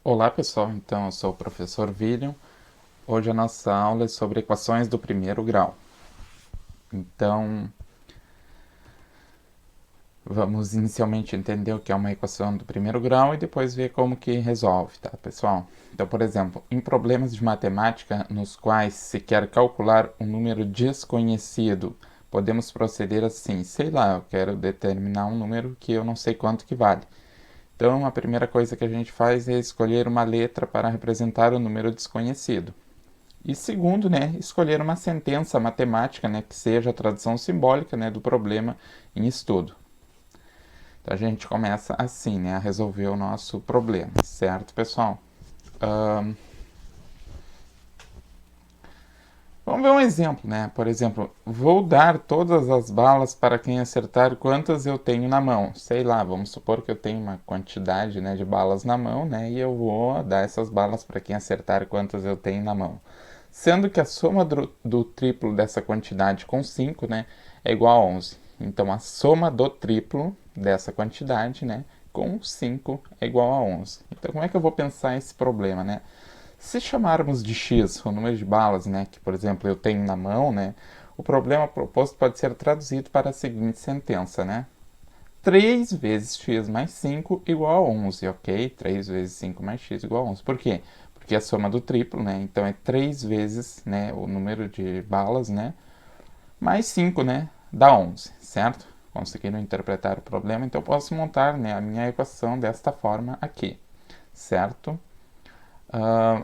Olá pessoal, então eu sou o professor William. Hoje a nossa aula é sobre equações do primeiro grau. Então vamos inicialmente entender o que é uma equação do primeiro grau e depois ver como que resolve, tá pessoal? Então, por exemplo, em problemas de matemática nos quais se quer calcular um número desconhecido, podemos proceder assim, sei lá, eu quero determinar um número que eu não sei quanto que vale. Então, a primeira coisa que a gente faz é escolher uma letra para representar o número desconhecido. E segundo, né, escolher uma sentença matemática, né, que seja a tradução simbólica, né, do problema em estudo. Então a gente começa assim, né, a resolver o nosso problema, certo, pessoal? Ahn, Vamos ver um exemplo, né? Por exemplo, vou dar todas as balas para quem acertar quantas eu tenho na mão. Sei lá, vamos supor que eu tenho uma quantidade, né, de balas na mão, né? E eu vou dar essas balas para quem acertar quantas eu tenho na mão. Sendo que a soma do triplo dessa quantidade com 5, né, é igual a 11. Então a soma do triplo dessa quantidade, né, com 5 é igual a 11. Então como é que eu vou pensar esse problema, né? Se chamarmos de x o número de balas, né, que por exemplo eu tenho na mão, né, o problema proposto pode ser traduzido para a seguinte sentença, né? 3 vezes x mais 5 igual a 11, ok? 3 vezes 5 mais x igual a 11. Por quê? Porque é a soma do triplo, né? Então é 3 vezes, né, o número de balas, né, mais 5, né, dá 11, certo? Conseguiram interpretar o problema? Então eu posso montar, né, a minha equação desta forma aqui, certo?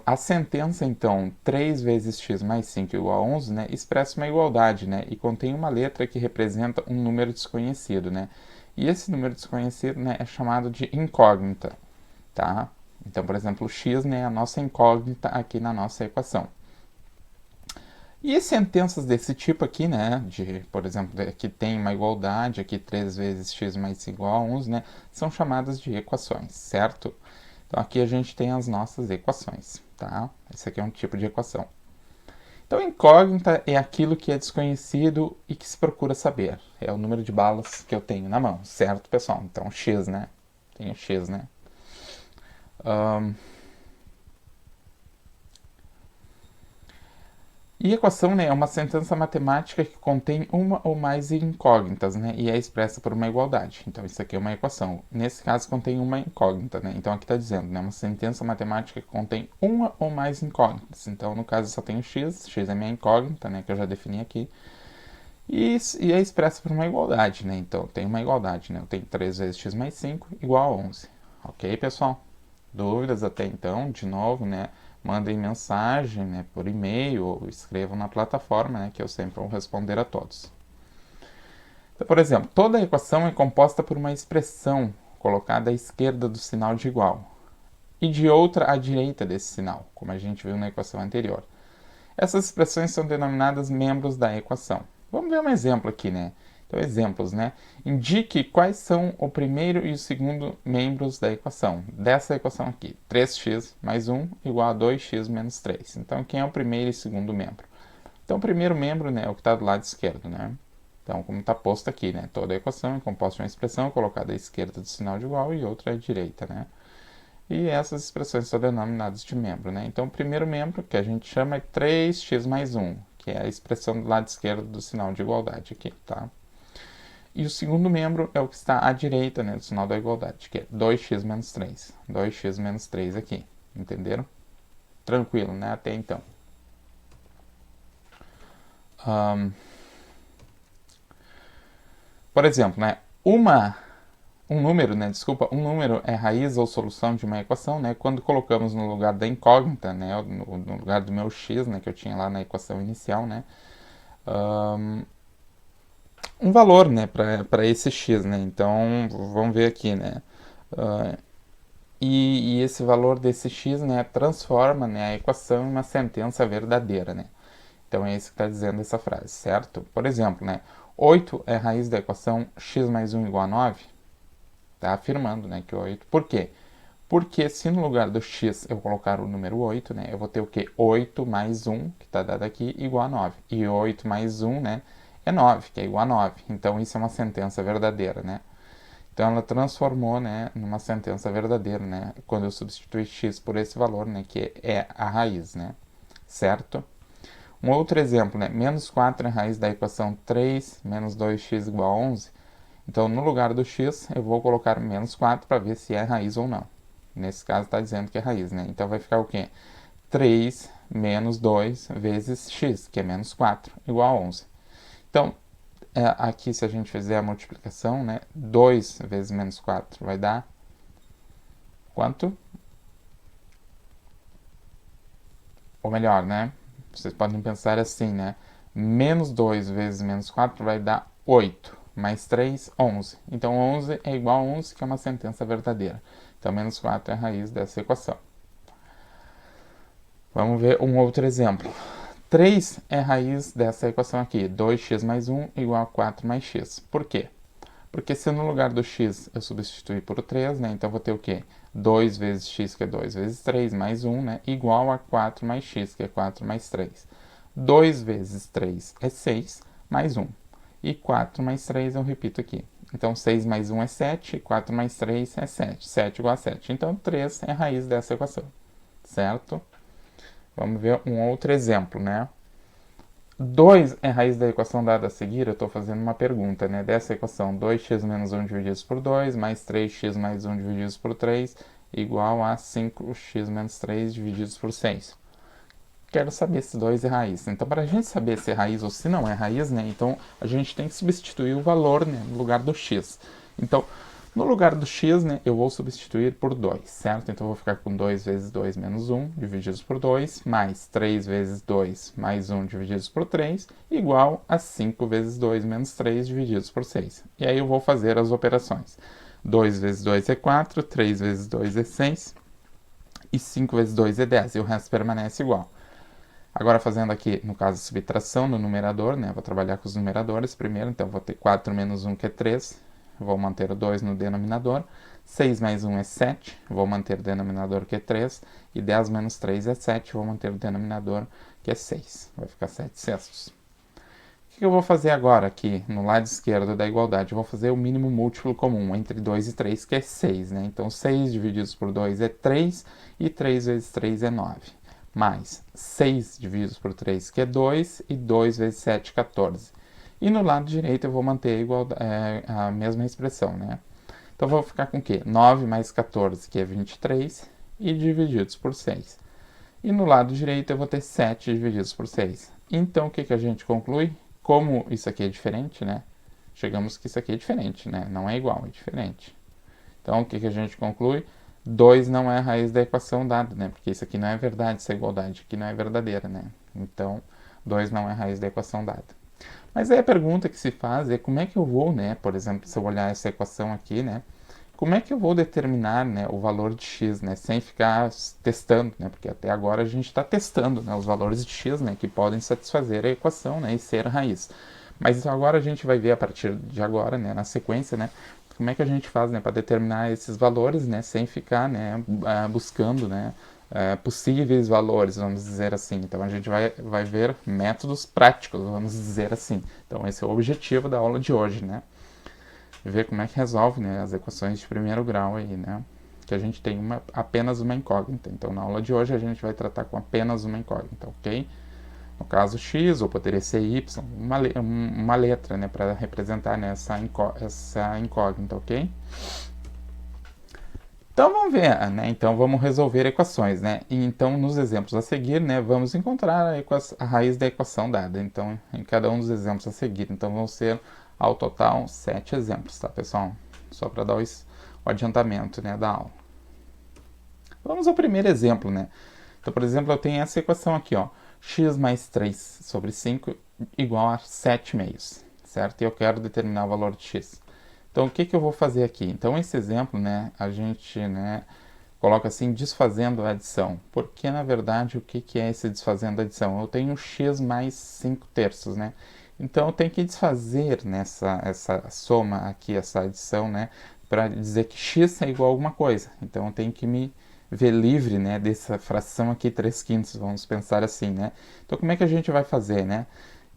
A sentença, então, 3 vezes x mais 5 igual a 11, né, expressa uma igualdade, né, e contém uma letra que representa um número desconhecido, né, e esse número desconhecido, né, é chamado de incógnita, tá? Então, por exemplo, o x, né, é a nossa incógnita aqui na nossa equação. E sentenças desse tipo aqui, né, de, por exemplo, aqui tem uma igualdade, aqui 3 vezes x mais 5 igual a 11, né, são chamadas de equações, certo? Então aqui a gente tem as nossas equações, tá? Esse aqui é um tipo de equação. Então incógnita é aquilo que é desconhecido e que se procura saber. É o número de balas que eu tenho na mão, certo, pessoal? Então x, né? Tenho x, né? Um, E equação, né, é uma sentença matemática que contém uma ou mais incógnitas, né, e é expressa por uma igualdade. Então, isso aqui é uma equação. Nesse caso, contém uma incógnita, né? Então, aqui está dizendo, né, uma sentença matemática que contém uma ou mais incógnitas. Então, no caso, eu só tenho x é minha incógnita, né, que eu já defini aqui, e é expressa por uma igualdade, né? Então, tem uma igualdade, né? Eu tenho 3 vezes x mais 5 igual a 11. Ok, pessoal? Dúvidas até então, de novo, né? Mandem mensagem, né, por e-mail ou escrevam na plataforma, né, que eu sempre vou responder a todos. Então, por exemplo, toda equação é composta por uma expressão colocada à esquerda do sinal de igual e de outra à direita desse sinal, como a gente viu na equação anterior. Essas expressões são denominadas membros da equação. Vamos ver um exemplo aqui, né? Então, exemplos, né? Indique quais são o primeiro e o segundo membros da equação. Dessa equação aqui, 3x mais 1 igual a 2x menos 3. Então, quem é o primeiro e segundo membro? Então, o primeiro membro, né, é o que está do lado esquerdo, né? Então, como está posto aqui, né? Toda a equação é composta de uma expressão colocada à esquerda do sinal de igual e outra à direita, né? E essas expressões são denominadas de membro, né? Então, o primeiro membro, que a gente chama é 3x mais 1, que é a expressão do lado esquerdo do sinal de igualdade aqui, tá? E o segundo membro é o que está à direita, né, do sinal da igualdade, que é 2x menos 3. 2x menos 3 aqui, entenderam? Tranquilo, né? Até então. Um, por exemplo, né, um número, né, desculpa, um número é raiz ou solução de uma equação, né, quando colocamos no lugar da incógnita, né, no lugar do meu x, né, que eu tinha lá na equação inicial, né, um valor, né, para esse x, né, então vamos ver aqui, né, e esse valor desse x, né, transforma, né, a equação em uma sentença verdadeira, né, então é isso que está dizendo essa frase, certo? Por exemplo, né, 8 é a raiz da equação x mais 1 igual a 9, está afirmando, né, que 8, por quê? Porque se no lugar do x eu colocar o número 8, né, eu vou ter o quê? 8 mais 1, que está dado aqui, igual a 9. E 8 mais 1, né, é 9, que é igual a 9. Então isso é uma sentença verdadeira, né? Então ela transformou, né, numa sentença verdadeira, né, quando eu substituí x por esse valor, né, que é a raiz, né, certo? Um outro exemplo, né, menos 4 é a raiz da equação 3 menos 2x igual a 11. Então, no lugar do x, eu vou colocar menos 4 para ver se é raiz ou não. Nesse caso, está dizendo que é raiz, né? Então, vai ficar o quê? 3 menos 2 vezes x, que é menos 4, igual a 11. Então, aqui, se a gente fizer a multiplicação, né, 2 vezes menos 4 vai dar quanto? Ou melhor, né? Vocês podem pensar assim, né? Menos 2 vezes menos 4 vai dar 8. Mais 3, 11. Então, 11 é igual a 11, que é uma sentença verdadeira. Então, menos 4 é a raiz dessa equação. Vamos ver um outro exemplo. 3 é a raiz dessa equação aqui. 2x mais 1 igual a 4 mais x. Por quê? Porque se no lugar do x eu substituir por 3, né? Então, vou ter o quê? 2 vezes x, que é 2 vezes 3, mais 1, né? Igual a 4 mais x, que é 4 mais 3. 2 vezes 3 é 6, mais 1. E 4 mais 3 eu repito aqui. Então, 6 mais 1 é 7, 4 mais 3 é 7. 7 igual a 7. Então, 3 é a raiz dessa equação, certo? Vamos ver um outro exemplo, né? 2 é a raiz da equação dada a seguir, eu estou fazendo uma pergunta, né? Dessa equação, 2x menos 1 divididos por 2, mais 3x mais 1 divididos por 3, igual a 5x menos 3 divididos por 6. Quero saber se 2 é raiz. Então, para a gente saber se é raiz ou se não é raiz, né? Então, a gente tem que substituir o valor, né, no lugar do x. Então, no lugar do x, né, eu vou substituir por 2, certo? Então, eu vou ficar com 2 vezes 2 menos 1 divididos por 2, mais 3 vezes 2 mais 1 divididos por 3, igual a 5 vezes 2 menos 3 divididos por 6. E aí eu vou fazer as operações. 2 vezes 2 é 4, 3 vezes 2 é 6, e 5 vezes 2 é 10, e o resto permanece igual. Agora, fazendo aqui, no caso, subtração no numerador, né? Vou trabalhar com os numeradores primeiro, então vou ter 4 menos 1, que é 3, vou manter o 2 no denominador. 6 mais 1 é 7, vou manter o denominador, que é 3. E 10 menos 3 é 7, vou manter o denominador, que é 6. Vai ficar 7 sextos. O que eu vou fazer agora aqui, no lado esquerdo da igualdade? Eu vou fazer o mínimo múltiplo comum entre 2 e 3, que é 6, né? Então, 6 divididos por 2 é 3, e 3 vezes 3 é 9. Mais 6 divididos por 3, que é 2, e 2 vezes 7, 14. E no lado direito eu vou manter a mesma expressão, né? Então, eu vou ficar com o quê? 9 mais 14, que é 23, e divididos por 6. E no lado direito eu vou ter 7 divididos por 6. Então, o que a gente conclui? Como isso aqui é diferente, né? Chegamos que isso aqui é diferente, né? Não é igual, é diferente. Então, o que a gente conclui? 2 não é a raiz da equação dada, né? Porque isso aqui não é verdade, essa igualdade aqui não é verdadeira, né? Então, 2 não é a raiz da equação dada. Mas aí a pergunta que se faz é como é que eu vou, né? Por exemplo, se eu olhar essa equação aqui, né? Como é que eu vou determinar, né, o valor de x, né? Sem ficar testando, né? Porque até agora a gente está testando, né, os valores de x, né? Que podem satisfazer a equação, né? E ser a raiz. Mas agora a gente vai ver a partir de agora, né? Na sequência, né? Como é que a gente faz, né, para determinar esses valores, né, sem ficar, né, buscando, né, possíveis valores, vamos dizer assim. Então, a gente vai ver métodos práticos, vamos dizer assim. Então, esse é o objetivo da aula de hoje, né, ver como é que resolve, né, as equações de primeiro grau aí, né, que a gente tem apenas uma incógnita. Então, na aula de hoje, a gente vai tratar com apenas uma incógnita, ok? No caso x, ou poderia ser y, uma letra, né, para representar, né, essa incógnita, ok? Então vamos ver, né? Então vamos resolver equações, né? E então nos exemplos a seguir, né, vamos encontrar a raiz da equação dada. Então em cada um dos exemplos a seguir, então vão ser ao total 7 exemplos, tá, pessoal? Só para dar o adiantamento, né, da aula. Vamos ao primeiro exemplo, né? Então, por exemplo, eu tenho essa equação aqui, ó. X mais 3 sobre 5 igual a 7 meios, certo? E eu quero determinar o valor de x. Então, o que eu vou fazer aqui? Então, esse exemplo, né, a gente, né, coloca assim, desfazendo a adição. Porque, na verdade, o que é esse desfazendo a adição? Eu tenho x mais 5 terços, né? Então, eu tenho que desfazer nessa essa soma aqui, essa adição, né, para dizer que x é igual a alguma coisa. Então, eu tenho que me ver livre, né, dessa fração aqui 3/5, vamos pensar assim, né? Então, como é que a gente vai fazer, né?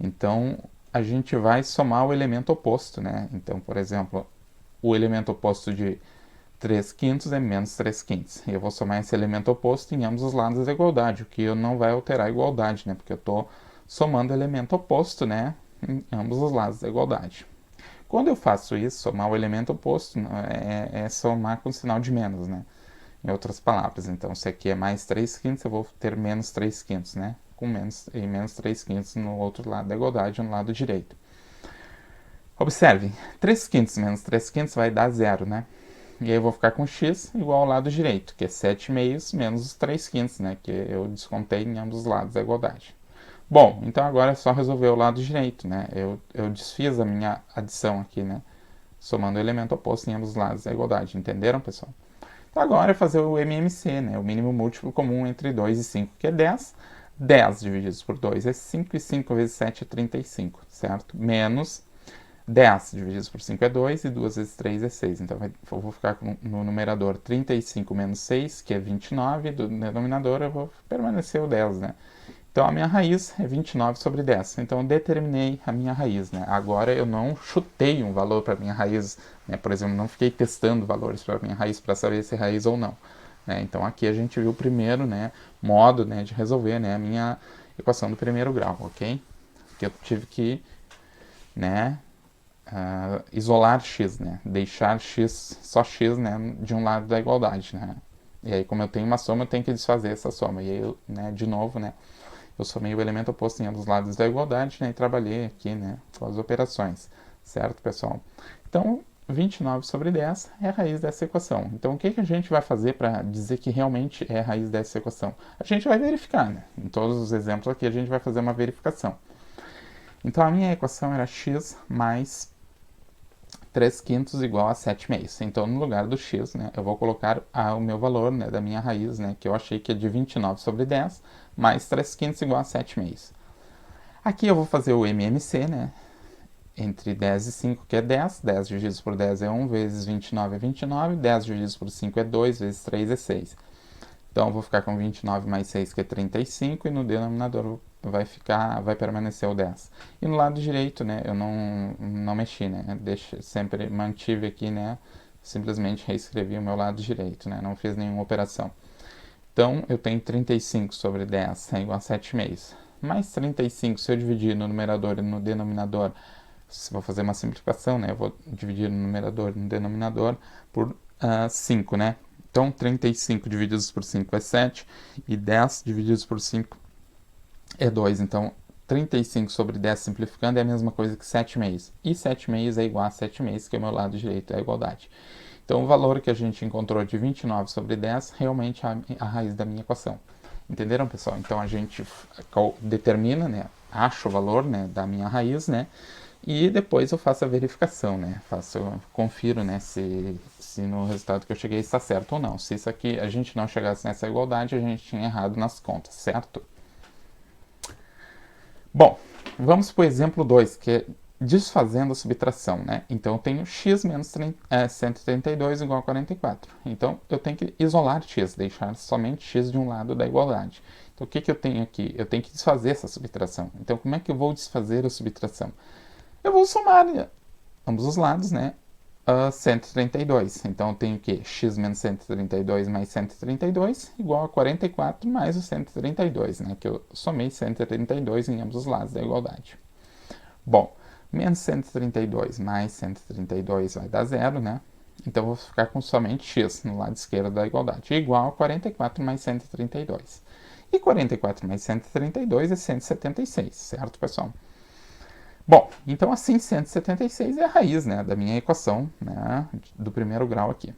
Então, a gente vai somar o elemento oposto, né? Então, por exemplo, o elemento oposto de 3 quintos é menos 3 quintos. E eu vou somar esse elemento oposto em ambos os lados da igualdade, o que não vai alterar a igualdade, né? Porque eu estou somando elemento oposto, né? Em ambos os lados da igualdade. Quando eu faço isso, somar o elemento oposto é somar com sinal de menos, né? Em outras palavras, então se aqui é mais 3 quintos, eu vou ter menos 3 quintos, né? Com menos 3 quintos no outro lado da igualdade, no lado direito. Observe, 3 quintos menos 3 quintos vai dar zero, né? E aí eu vou ficar com x igual ao lado direito, que é 7 meios menos os 3 quintos, né? Que eu descontei em ambos os lados da igualdade. Bom, então agora é só resolver o lado direito, né? Eu desfiz a minha adição aqui, né? Somando o elemento oposto em ambos os lados da igualdade. Entenderam, pessoal? Então agora é fazer o MMC, né? O mínimo múltiplo comum entre 2 e 5, que é 10. 10 divididos por 2 é 5, e 5 vezes 7 é 35, certo? Menos 10 divididos por 5 é 2, e 2 vezes 3 é 6. Então eu vou ficar no numerador 35 menos 6, que é 29, e do denominador eu vou permanecer o 10, né? Então, a minha raiz é 29 sobre 10. Então, eu determinei a minha raiz, né? Agora, eu não chutei um valor para a minha raiz, né? Por exemplo, não fiquei testando valores para a minha raiz para saber se é raiz ou não. Né? Então, aqui a gente viu o primeiro, né, modo, né, de resolver, né, a minha equação do primeiro grau, ok? Que eu tive que, né, isolar x, né? Deixar x, só x, né, de um lado da igualdade, né? E aí, como eu tenho uma soma, eu tenho que desfazer essa soma. E aí, eu, né, de novo, né, eu somei o elemento oposto em ambos os lados da igualdade, né, e trabalhei aqui, né, com as operações, certo, pessoal? Então, 29 sobre 10 é a raiz dessa equação. Então, o que a gente vai fazer para dizer que realmente é a raiz dessa equação? A gente vai verificar, né? Em todos os exemplos aqui, a gente vai fazer uma verificação. Então, a minha equação era x mais 3 quintos igual a 7 meios. Então, no lugar do x, né, eu vou colocar o meu valor, né, da minha raiz, né, que eu achei que é de 29 sobre 10, mais 3 quintos igual a 7 meios. Aqui eu vou fazer o MMC, né, entre 10 e 5, que é 10. 10 divididos por 10 é 1, vezes 29 é 29. 10 divididos por 5 é 2, vezes 3 é 6. Então, eu vou ficar com 29 mais 6, que é 35, e no denominador vai permanecer o 10. E no lado direito, né, eu não mexi, né, sempre mantive aqui, né, simplesmente reescrevi o meu lado direito, né, não fiz nenhuma operação. Então, eu tenho 35 sobre 10 é igual a 7 meios. Mais 35, se eu dividir no numerador e no denominador, vou fazer uma simplificação, né, eu vou dividir no numerador e no denominador por 5, né. Então, 35 divididos por 5 é 7, e 10 divididos por 5 é 2. Então, 35 sobre 10 simplificando é a mesma coisa que 7 meios. E 7 meios é igual a 7 meios, que é o meu lado direito, é a igualdade. Então, o valor que a gente encontrou de 29 sobre 10 realmente é a raiz da minha equação. Entenderam, pessoal? Então, a gente determina, né, acha o valor, né, da minha raiz, né, e depois eu faço a verificação, né, confiro, né, se no resultado que eu cheguei está certo ou não. Se isso aqui a gente não chegasse nessa igualdade, a gente tinha errado nas contas, certo? Bom, vamos para o exemplo 2, que é desfazendo a subtração, né? Então, eu tenho x menos 132 igual a 44. Então, eu tenho que isolar x, deixar somente x de um lado da igualdade. Então, o que eu tenho aqui? Eu tenho que desfazer essa subtração. Então, como é que eu vou desfazer a subtração? Eu vou somar ambos os lados, né? 132. Então, eu tenho que x menos 132 mais 132 igual a 44 mais o 132, né? Que eu somei 132 em ambos os lados da igualdade. Bom, menos 132 mais 132 vai dar zero, né? Então, eu vou ficar com somente x no lado esquerdo da igualdade, igual a 44 mais 132. E 44 mais 132 é 176, certo, pessoal? Bom, então assim 176 é a raiz, né, da minha equação, né, do primeiro grau aqui.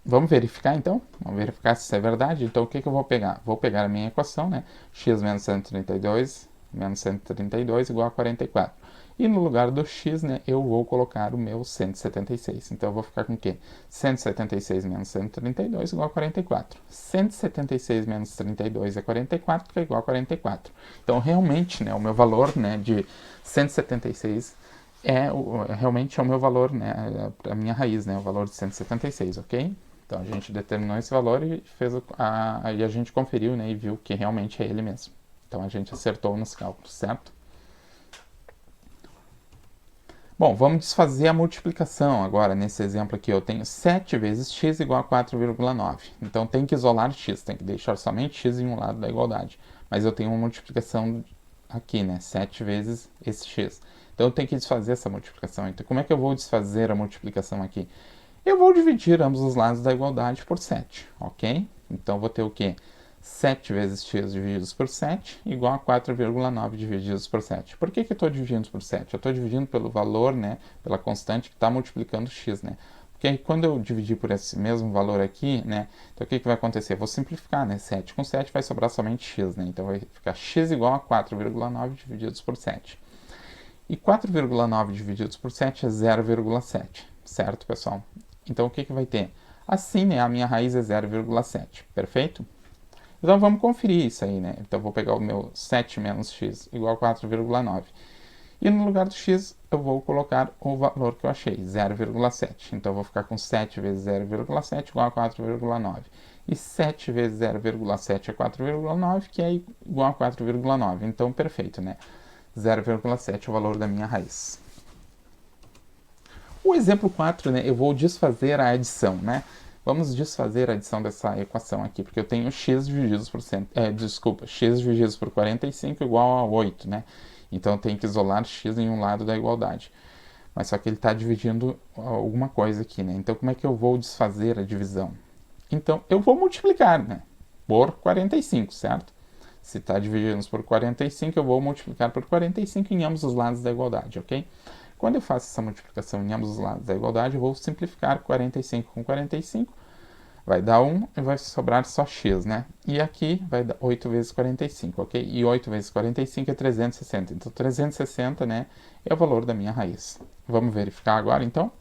Vamos verificar então? Vamos verificar se isso é verdade? Então o que eu vou pegar? Vou pegar a minha equação, né, x menos 132 menos 132 igual a 44. E no lugar do x, né, eu vou colocar o meu 176. Então eu vou ficar com o quê? 176 menos 132 igual a 44. 176 menos 32 é 44, que é igual a 44. Então realmente, né, o meu valor, né, de 176 realmente é o meu valor, né, a minha raiz, né, o valor de 176, ok? Então a gente determinou esse valor e aí a gente conferiu, né, e viu que realmente é ele mesmo. Então a gente acertou nos cálculos, certo? Bom, vamos desfazer a multiplicação agora. Nesse exemplo aqui, eu tenho 7 vezes x igual a 4,9. Então, tem que isolar x, tem que deixar somente x em um lado da igualdade. Mas eu tenho uma multiplicação aqui, né? 7 vezes esse x. Então, eu tenho que desfazer essa multiplicação. Então, como é que eu vou desfazer a multiplicação aqui? Eu vou dividir ambos os lados da igualdade por 7, ok? Então, vou ter o quê? 7 vezes x divididos por 7 igual a 4,9 divididos por 7. Por que eu estou dividindo por 7? Eu estou dividindo pelo valor, né, pela constante que está multiplicando x, né? Porque aí, quando eu dividir por esse mesmo valor aqui, né, então o que vai acontecer? Eu vou simplificar, né? 7 com 7 vai sobrar somente x, né? Então vai ficar x igual a 4,9 divididos por 7. E 4,9 divididos por 7 é 0,7, certo, pessoal? Então o que vai ter? Assim, né, a minha raiz é 0,7, perfeito? Então vamos conferir isso aí, né? Então eu vou pegar o meu 7 menos x igual a 4,9. E no lugar do x eu vou colocar o valor que eu achei, 0,7. Então eu vou ficar com 7 vezes 0,7 igual a 4,9. E 7 vezes 0,7 é 4,9, que é igual a 4,9. Então perfeito, né? 0,7 é o valor da minha raiz. O exemplo 4, né, eu vou desfazer a adição, né? Vamos desfazer a adição dessa equação aqui, porque eu tenho x divididos por x divididos por 45 igual a 8, né? Então eu tenho que isolar x em um lado da igualdade. Mas só que ele está dividindo alguma coisa aqui, né? Então como é que eu vou desfazer a divisão? Então eu vou multiplicar, né? Por 45, certo? Se está dividindo por 45, eu vou multiplicar por 45 em ambos os lados da igualdade, ok? Quando eu faço essa multiplicação em ambos os lados da igualdade, eu vou simplificar 45 com 45, vai dar 1 e vai sobrar só x, né? E aqui vai dar 8 vezes 45, ok? E 8 vezes 45 é 360. Então, 360, né, é o valor da minha raiz. Vamos verificar agora, então?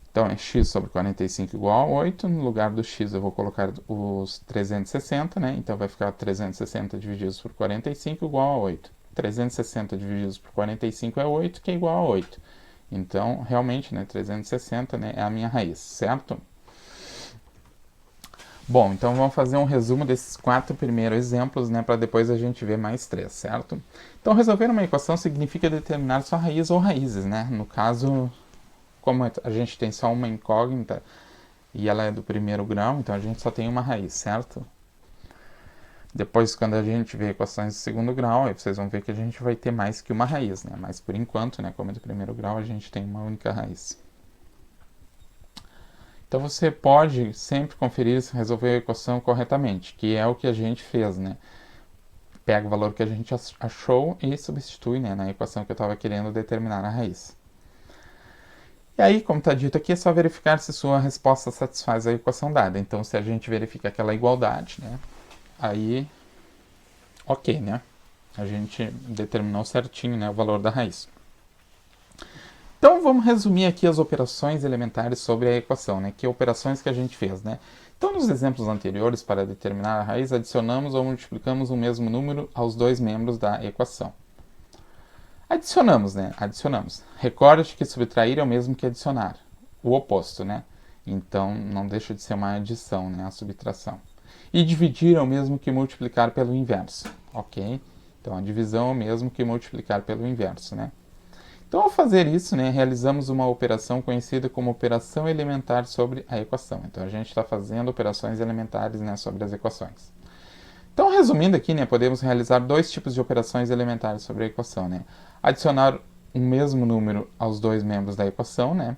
Então, é x sobre 45 igual a 8. No lugar do x, eu vou colocar os 360, né? Então, vai ficar 360 divididos por 45 igual a 8. 360 divididos por 45 é 8, que é igual a 8. Então, realmente, né, 360, né, é a minha raiz, certo? Bom, então vamos fazer um resumo desses 4 primeiros exemplos, né, para depois a gente ver mais 3, certo? Então, resolver uma equação significa determinar sua raiz ou raízes, né? No caso, como a gente tem só uma incógnita e ela é do primeiro grau, então a gente só tem uma raiz, certo? Depois, quando a gente vê equações de segundo grau, aí vocês vão ver que a gente vai ter mais que uma raiz, né? Mas por enquanto, né, como é do primeiro grau, a gente tem uma única raiz. Então você pode sempre conferir se resolveu a equação corretamente, que é o que a gente fez, né? Pega o valor que a gente achou e substitui, né, na equação que eu estava querendo determinar a raiz. E aí, como está dito aqui, é só verificar se sua resposta satisfaz a equação dada. Então, se a gente verifica aquela igualdade, né, aí, ok, né? A gente determinou certinho, né, o valor da raiz. Então, vamos resumir aqui as operações elementares sobre a equação, né? Que operações que a gente fez, né? Então, nos exemplos anteriores, para determinar a raiz, adicionamos ou multiplicamos o mesmo número aos dois membros da equação. Adicionamos, né? Adicionamos. Recorde que subtrair é o mesmo que adicionar. O oposto, né? Então, não deixa de ser uma adição, né? A subtração. E dividir é o mesmo que multiplicar pelo inverso, ok? Então, a divisão é o mesmo que multiplicar pelo inverso, né? Então, ao fazer isso, né, realizamos uma operação conhecida como operação elementar sobre a equação. Então, a gente está fazendo operações elementares, né, sobre as equações. Então, resumindo aqui, né, podemos realizar dois tipos de operações elementares sobre a equação, né? Adicionar o mesmo número aos dois membros da equação, né?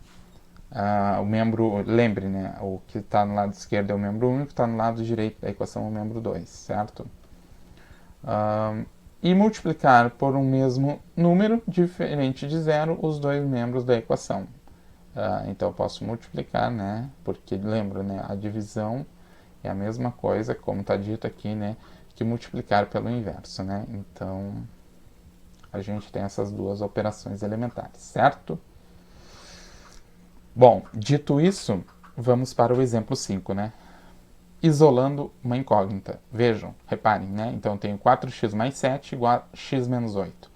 O membro, lembre, né, o que está no lado esquerdo é o membro 1 e o que está no lado direito da equação é o membro 2, certo? E multiplicar por um mesmo número diferente de zero os dois membros da equação. Então eu posso multiplicar, né? Porque lembra, né? A divisão é a mesma coisa, como está dito aqui, né? Que multiplicar pelo inverso, né? Então a gente tem essas duas operações elementares, certo? Bom, dito isso, vamos para o exemplo 5, né? Isolando uma incógnita. Vejam, reparem, né? Então eu tenho 4x mais 7 igual a x menos 8.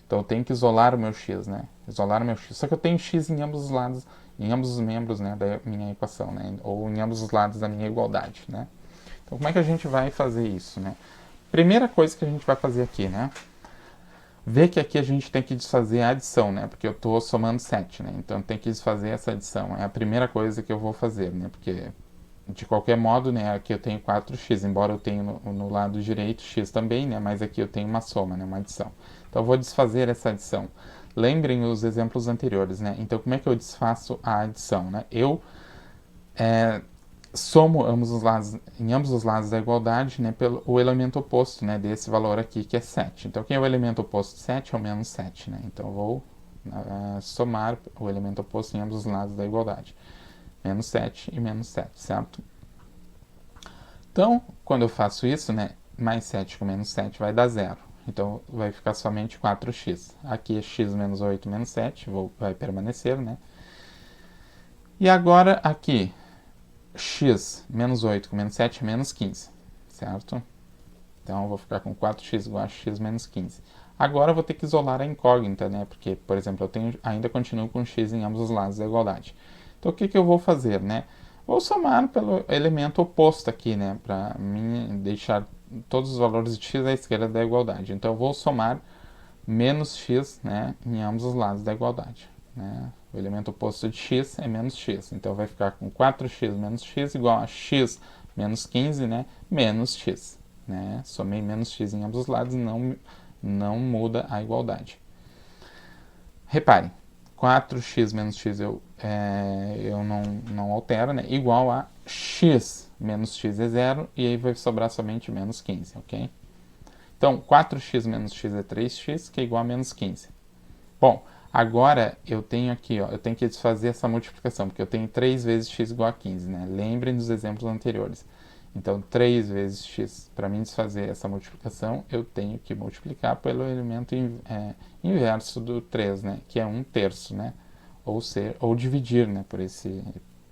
Então eu tenho que isolar o meu x, né? Isolar o meu x. Só que eu tenho x em ambos os lados, em ambos os membros, né, da minha equação, né? Ou em ambos os lados da minha igualdade, né? Então como é que a gente vai fazer isso, né? Primeira coisa que a gente vai fazer aqui, né? Vê que aqui a gente tem que desfazer a adição, né? Porque eu estou somando 7, né? Então tem que desfazer essa adição. É a primeira coisa que eu vou fazer, né? Porque, de qualquer modo, né? Aqui eu tenho 4x, embora eu tenha no lado direito x também, né? Mas aqui eu tenho uma soma, né? Uma adição. Então eu vou desfazer essa adição. Lembrem os exemplos anteriores, né? Então como é que eu desfaço a adição, né? Eu somo em ambos os lados da igualdade, né, pelo o elemento oposto, né, desse valor aqui, que é 7. Então, quem é o elemento oposto de 7 é o menos 7. Né? Então, eu vou somar o elemento oposto em ambos os lados da igualdade. Menos 7 e menos 7, certo? Então, quando eu faço isso, né, mais 7 com menos 7 vai dar 0. Então, vai ficar somente 4x. Aqui é x menos 8 menos 7, vai permanecer, né? E agora, aqui, x menos 8 com menos 7 é menos 15, certo? Então eu vou ficar com 4x igual a x menos 15. Agora eu vou ter que isolar a incógnita, né? Porque, por exemplo, ainda continuo com x em ambos os lados da igualdade. Então o que eu vou fazer, né? Vou somar pelo elemento oposto aqui, né? Para mim deixar todos os valores de x à esquerda da igualdade. Então eu vou somar menos x, né, em ambos os lados da igualdade. Né? O elemento oposto de x é menos x. Então vai ficar com 4x menos x igual a x menos 15, né, menos x. Né? Somei menos x em ambos os lados e não muda a igualdade. Reparem, 4x menos x eu não altero, né? Igual a x menos x é 0 e aí vai sobrar somente menos 15, ok? Então, 4x menos x é 3x, que é igual a menos 15. Bom, agora eu tenho aqui, ó, eu tenho que desfazer essa multiplicação, porque eu tenho 3 vezes x igual a 15, né? Lembrem dos exemplos anteriores. Então, 3 vezes x, para mim desfazer essa multiplicação, eu tenho que multiplicar pelo elemento inverso do 3, né? Que é 1/3, né? Ou dividir, né? Por esse,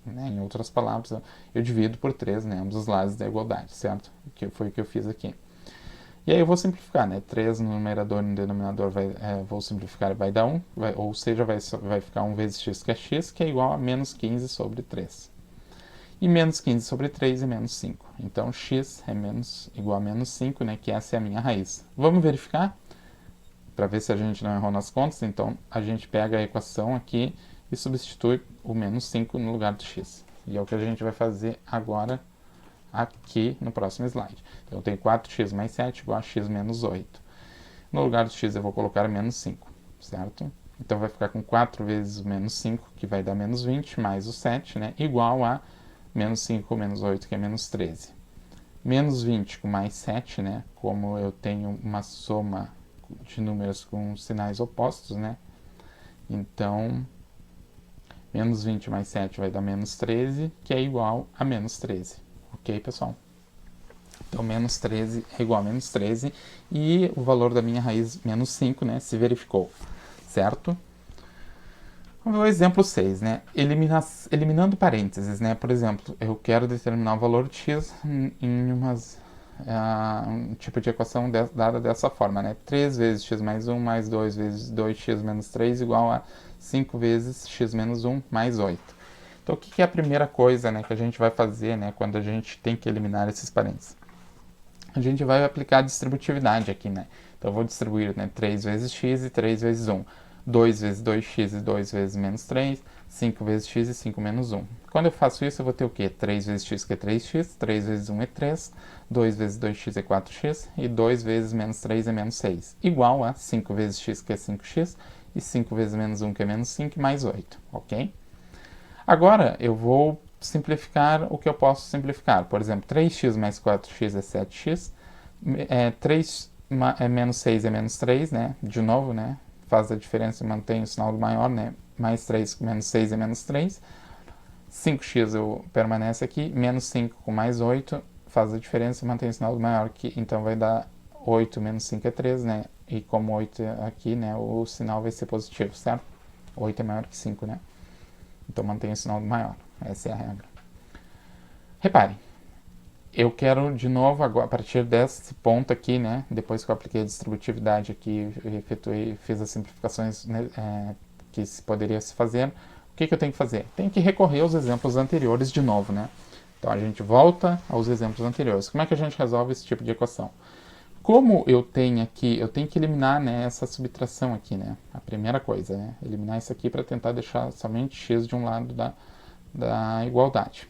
né? Em outras palavras, eu divido por 3, né? Ambos os lados da igualdade, certo? Que foi o que eu fiz aqui. E aí eu vou simplificar, né? 3 no numerador e no denominador vou simplificar, vai dar 1, ou seja, vai ficar 1 vezes x, que é igual a menos 15 sobre 3. E menos 15 sobre 3 é menos 5. Então, x é igual a menos 5, né? Que essa é a minha raiz. Vamos verificar? Para ver se a gente não errou nas contas. Então, a gente pega a equação aqui e substitui o menos 5 no lugar do x. E é o que a gente vai fazer agora aqui no próximo slide. Então, eu tenho 4x mais 7 igual a x menos 8. No lugar do x eu vou colocar menos 5, certo? Então, vai ficar com 4 vezes menos 5, que vai dar menos 20, mais o 7, né? Igual a menos 5 menos 8, que é menos 13. Menos 20 com mais 7, né? Como eu tenho uma soma de números com sinais opostos, né? Então, menos 20 mais 7 vai dar menos 13, que é igual a menos 13. Ok, pessoal? Então, menos 13 é igual a menos 13 e o valor da minha raiz, menos 5, né, se verificou, certo? Vamos ver o exemplo 6, né? Eliminando parênteses, né? Por exemplo, eu quero determinar o valor de x em um tipo de equação dada dessa forma, né? 3 vezes x mais 1 mais 2 vezes 2x menos 3 igual a 5 vezes x menos 1 mais 8. Então, o que é a primeira coisa, né, que a gente vai fazer, né, quando a gente tem que eliminar esses parênteses? A gente vai aplicar a distributividade aqui, né? Então, eu vou distribuir, né, 3 vezes x e 3 vezes 1. 2 vezes 2x e 2 vezes menos 3, 5 vezes x e 5 menos 1. Quando eu faço isso, eu vou ter o quê? 3 vezes x, que é 3x, 3 vezes 1 é 3, 2 vezes 2x é 4x, e 2 vezes menos 3 é menos 6, igual a 5 vezes x, que é 5x, e 5 vezes menos 1, que é menos 5, mais 8, ok? Agora, eu vou simplificar o que eu posso simplificar. Por exemplo, 3x mais 4x é 7x, 3 menos 6 é menos 3, né? De novo, né? Faz a diferença e mantém o sinal do maior, né? Mais 3 com menos 6 é menos 3. 5x permanece aqui, menos 5 com mais 8 faz a diferença e mantém o sinal do maior, que então vai dar 8 menos 5 é 3, né? E como 8 aqui, né, o sinal vai ser positivo, certo? 8 é maior que 5, né? Então mantém o sinal do maior. Essa é a regra. Reparem, eu quero de novo, agora, a partir desse ponto aqui, né, depois que eu apliquei a distributividade aqui, fiz as simplificações, né, que poderia se fazer, o que eu tenho que fazer? Tenho que recorrer aos exemplos anteriores de novo, né? Então a gente volta aos exemplos anteriores. Como é que a gente resolve esse tipo de equação? como eu tenho aqui, eu tenho que eliminar, né, essa subtração aqui, né? A primeira coisa, né? Eliminar isso aqui para tentar deixar somente x de um lado da igualdade.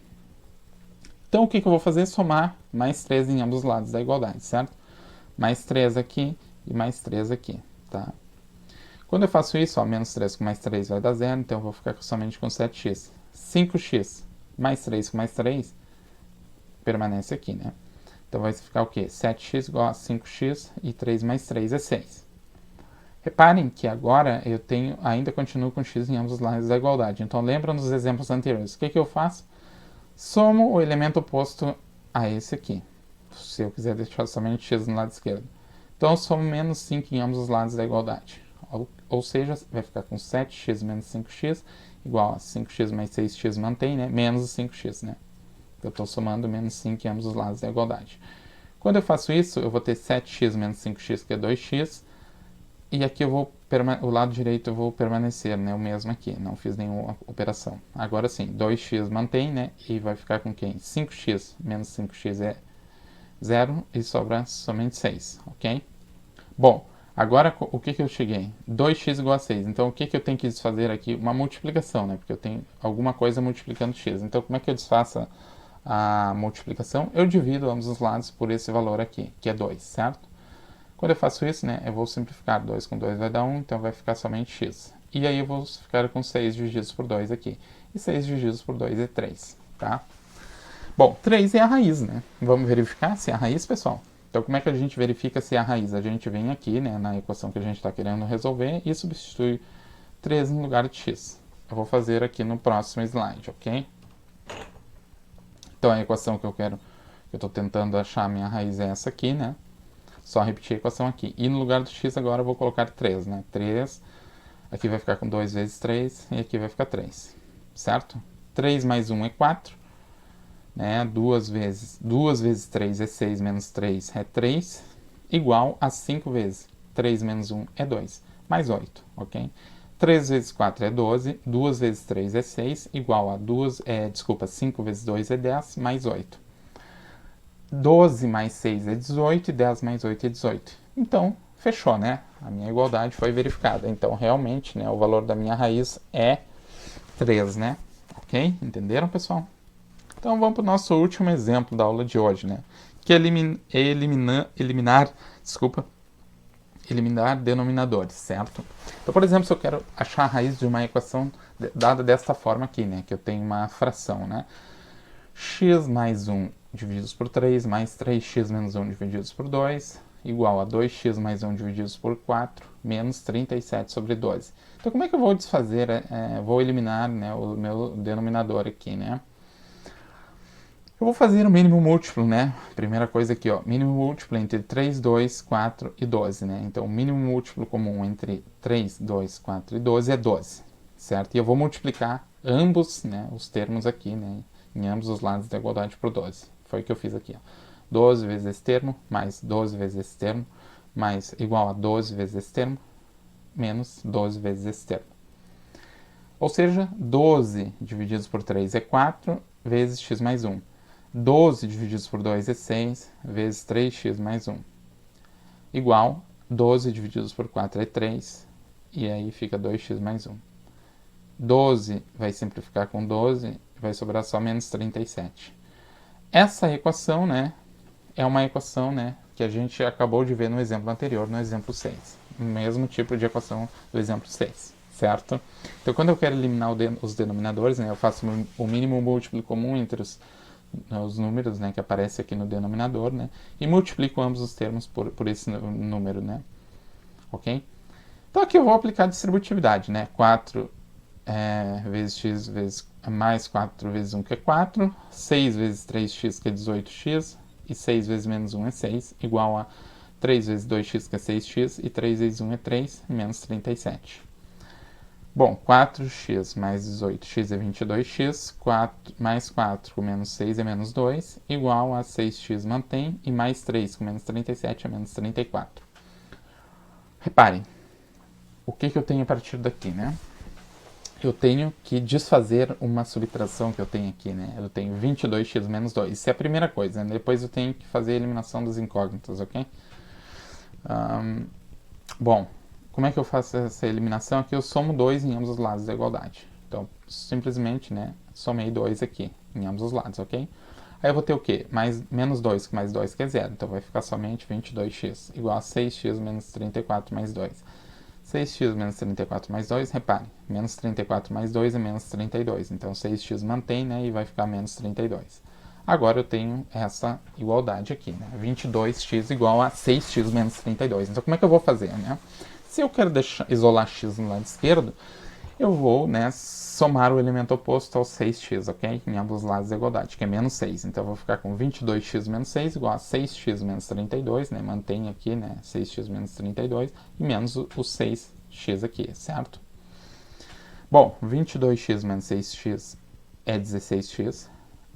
Então, o que eu vou fazer? Somar mais 3 em ambos os lados da igualdade, certo? Mais 3 aqui e mais 3 aqui, tá? Quando eu faço isso, ó, menos 3 com mais 3 vai dar 0, então eu vou ficar somente com 7x. 5x mais 3 com mais 3 permanece aqui, né? Então vai ficar o quê? 7x igual a 5x e 3 mais 3 é 6. Reparem que agora eu ainda continuo com x em ambos os lados da igualdade. Então lembra nos exemplos anteriores. O que eu faço? Somo o elemento oposto a esse aqui. Se eu quiser deixar somente x no lado esquerdo. Então eu somo menos 5 em ambos os lados da igualdade. Ou seja, vai ficar com 7x menos 5x igual a 5x mais 6x mantém, né? Menos 5x, né? Eu estou somando menos 5 em ambos os lados da igualdade. Quando eu faço isso, eu vou ter 7x menos 5x, que é 2x. E aqui o lado direito eu vou permanecer, né, o mesmo aqui, não fiz nenhuma operação. Agora sim, 2x mantém, né, e vai ficar com quem? 5x menos 5x é 0 e sobra somente 6, ok? Bom, agora o que eu cheguei? 2x igual a 6, então o que eu tenho que desfazer aqui? Uma multiplicação, né, porque eu tenho alguma coisa multiplicando x. Então como é que eu desfaço a multiplicação? Eu divido ambos os lados por esse valor aqui, que é 2, certo? Quando eu faço isso, né, eu vou simplificar. 2 com 2 vai dar 1, então vai ficar somente x. E aí eu vou ficar com 6 divididos por 2 aqui. E 6 divididos por 2 é 3, tá? Bom, 3 é a raiz, né? Vamos verificar se é a raiz, pessoal? Então, como é que a gente verifica se é a raiz? A gente vem aqui, né, na equação que a gente está querendo resolver e substitui 3 no lugar de x. Eu vou fazer aqui no próximo slide, ok? Então, a equação que eu estou tentando achar a minha raiz é essa aqui, né? Só repetir a equação aqui. E no lugar do x agora eu vou colocar 3, né? 3, aqui vai ficar com 2 vezes 3 e aqui vai ficar 3, certo? 3 mais 1 é 4, né? 2 vezes 3 é 6, menos 3 é 3, igual a 5 vezes 3 menos 1 é 2, mais 8, ok? 3 vezes 4 é 12, 2 vezes 3 é 6, igual a 5 vezes 2 é 10, mais 8. 12 mais 6 é 18 e 10 mais 8 é 18. Então, fechou, né? A minha igualdade foi verificada. Então, realmente, né, o valor da minha raiz é 3, né? Ok? Entenderam, pessoal? Então, vamos para o nosso último exemplo da aula de hoje, né? Que é eliminar denominadores, certo? Então, por exemplo, se eu quero achar a raiz de uma equação dada desta forma aqui, né? Que eu tenho uma fração, né? X mais 1 divididos por 3, mais 3x menos 1 divididos por 2, igual a 2x mais 1 divididos por 4, menos 37 sobre 12. Então, como é que eu vou desfazer, vou eliminar, né, o meu denominador aqui, né? Eu vou fazer o mínimo múltiplo, né? Primeira coisa aqui, ó, mínimo múltiplo entre 3, 2, 4 e 12, né? Então, o mínimo múltiplo comum entre 3, 2, 4 e 12 é 12, certo? E eu vou multiplicar ambos, né, os termos aqui, né, em ambos os lados da igualdade por 12. Foi o que eu fiz aqui, ó. 12 vezes esse termo, mais 12 vezes esse termo, mais igual a 12 vezes esse termo, menos 12 vezes esse termo. Ou seja, 12 divididos por 3 é 4, vezes x mais 1. 12 divididos por 2 é 6, vezes 3x mais 1. Igual, 12 divididos por 4 é 3, e aí fica 2x mais 1. 12 vai simplificar com 12, vai sobrar só menos 37. Essa equação, né, é uma equação, né, que a gente acabou de ver no exemplo anterior, no exemplo 6. O mesmo tipo de equação do exemplo 6, certo? Então, quando eu quero eliminar os denominadores, né, eu faço o mínimo múltiplo comum entre os números, né, que aparece aqui no denominador, né, e multiplico ambos os termos por esse número, né, ok? Então, aqui eu vou aplicar a distributividade, né, 4 vezes x vezes mais 4 vezes 1, que é 4, 6 vezes 3x, que é 18x, e 6 vezes menos 1 é 6, igual a 3 vezes 2x, que é 6x, e 3 vezes 1 é 3, menos 37. Bom, 4x mais 18x é 22x, 4, mais 4 com menos 6 é menos 2, igual a 6x mantém, e mais 3 com menos 37 é menos 34. Reparem, o que eu tenho a partir daqui, né? Eu tenho que desfazer uma subtração que eu tenho aqui, né? Eu tenho 22x menos 2. Isso é a primeira coisa, né? Depois eu tenho que fazer a eliminação das incógnitas, ok? Bom, como é que eu faço essa eliminação? Aqui eu somo 2 em ambos os lados da igualdade. Então, simplesmente, né, somei 2 aqui, em ambos os lados, ok? Aí eu vou ter o quê? Menos 2 com mais 2 que é zero. Então vai ficar somente 22x igual a 6x menos 34 mais 2. 6x menos 34 mais 2, repare, menos 34 mais 2 é menos 32. Então 6x mantém, né, e vai ficar menos 32. Agora eu tenho essa igualdade aqui, né? 22x igual a 6x menos 32. Então como é que eu vou fazer, né? Se eu quero isolar x no lado esquerdo, eu vou, né, somar o elemento oposto ao 6x, ok? Em ambos os lados da igualdade, que é menos 6. Então eu vou ficar com 22x menos 6 igual a 6x menos 32, né? Mantém aqui, né, 6x menos 32 e menos o 6x aqui, certo? Bom, 22x menos 6x é 16x.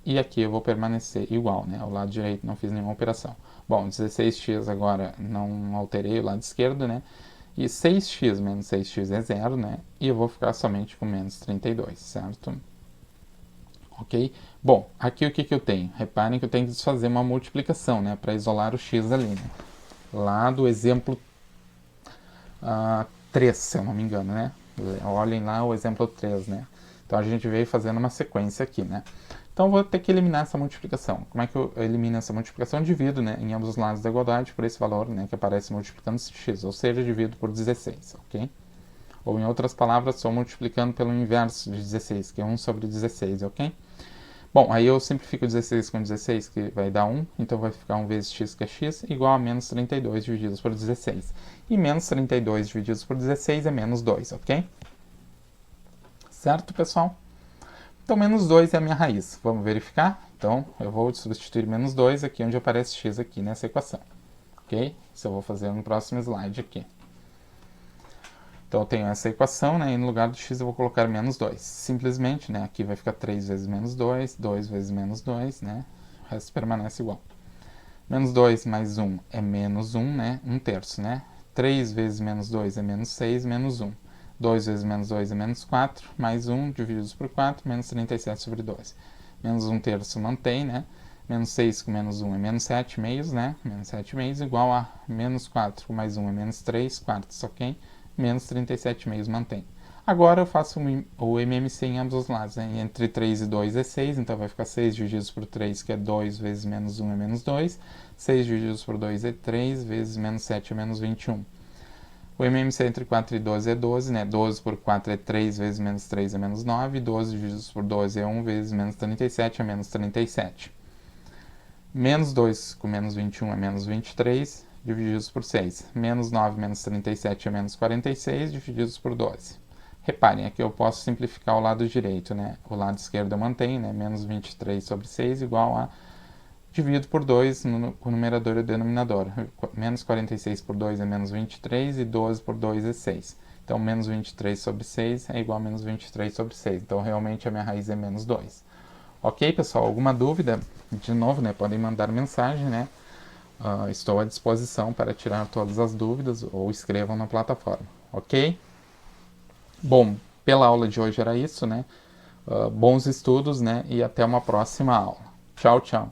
E aqui eu vou permanecer igual, né? O lado direito não fiz nenhuma operação. Bom, 16x agora não alterei o lado esquerdo, né? E 6x menos 6x é zero, né? E eu vou ficar somente com menos 32, certo? Ok? Bom, aqui o que eu tenho? Reparem que eu tenho que fazer uma multiplicação, né? Para isolar o x ali, né? Lá do exemplo 3, se eu não me engano, né? Olhem lá o exemplo 3, né? Então a gente veio fazendo uma sequência aqui, né? Então, vou ter que eliminar essa multiplicação. Como é que eu elimino essa multiplicação? Eu divido, né, em ambos os lados da igualdade por esse valor, né, que aparece multiplicando x, ou seja, divido por 16, ok? Ou, em outras palavras, estou multiplicando pelo inverso de 16, que é 1 sobre 16, ok? Bom, aí eu simplifico 16 com 16, que vai dar 1, então vai ficar 1 vezes x, que é x, igual a menos 32 divididos por 16. E menos 32 divididos por 16 é menos 2, ok? Certo, pessoal? Então, menos 2 é a minha raiz. Vamos verificar? Então, eu vou substituir menos 2 aqui onde aparece x aqui nessa equação. Ok? Isso eu vou fazer no próximo slide aqui. Então, eu tenho essa equação, né? E no lugar do x eu vou colocar menos 2. Simplesmente, né? Aqui vai ficar 3 vezes menos 2, 2 vezes menos 2, né? O resto permanece igual. Menos 2 mais 1 é menos 1, né? 1 terço, né? 3 vezes menos 2 é menos 6, menos 1. 2 vezes menos 2 é menos 4, mais 1 divididos por 4, menos 37 sobre 2. Menos 1 terço mantém, né? Menos 6 com menos 1 é menos 7 meios, né? Menos 7 meios igual a menos 4 com mais 1 é menos 3 quartos, ok? Menos 37 meios mantém. Agora eu faço o MMC em ambos os lados, né? Entre 3 e 2 é 6, então vai ficar 6 divididos por 3, que é 2 vezes menos 1 é menos 2. 6 divididos por 2 é 3, vezes menos 7 é menos 21. O MMC entre 4 e 12 é 12, né? 12 por 4 é 3, vezes menos 3 é menos 9. 12 divididos por 12 é 1, vezes menos 37 é menos 37. Menos 2 com menos 21 é menos 23, divididos por 6. Menos 9 menos 37 é menos 46, divididos por 12. Reparem, aqui eu posso simplificar o lado direito, né? O lado esquerdo eu mantenho, né? Menos 23 sobre 6 igual a... Divido por 2 no numerador e o denominador. Menos 46 por 2 é menos 23 e 12 por 2 é 6. Então, menos 23 sobre 6 é igual a menos 23 sobre 6. Então, realmente, a minha raiz é menos 2. Ok, pessoal? Alguma dúvida? De novo, né? Podem mandar mensagem, né? Estou à disposição para tirar todas as dúvidas ou escrevam na plataforma. Ok? Bom, pela aula de hoje era isso, né? Bons estudos, né? E até uma próxima aula. Tchau, tchau.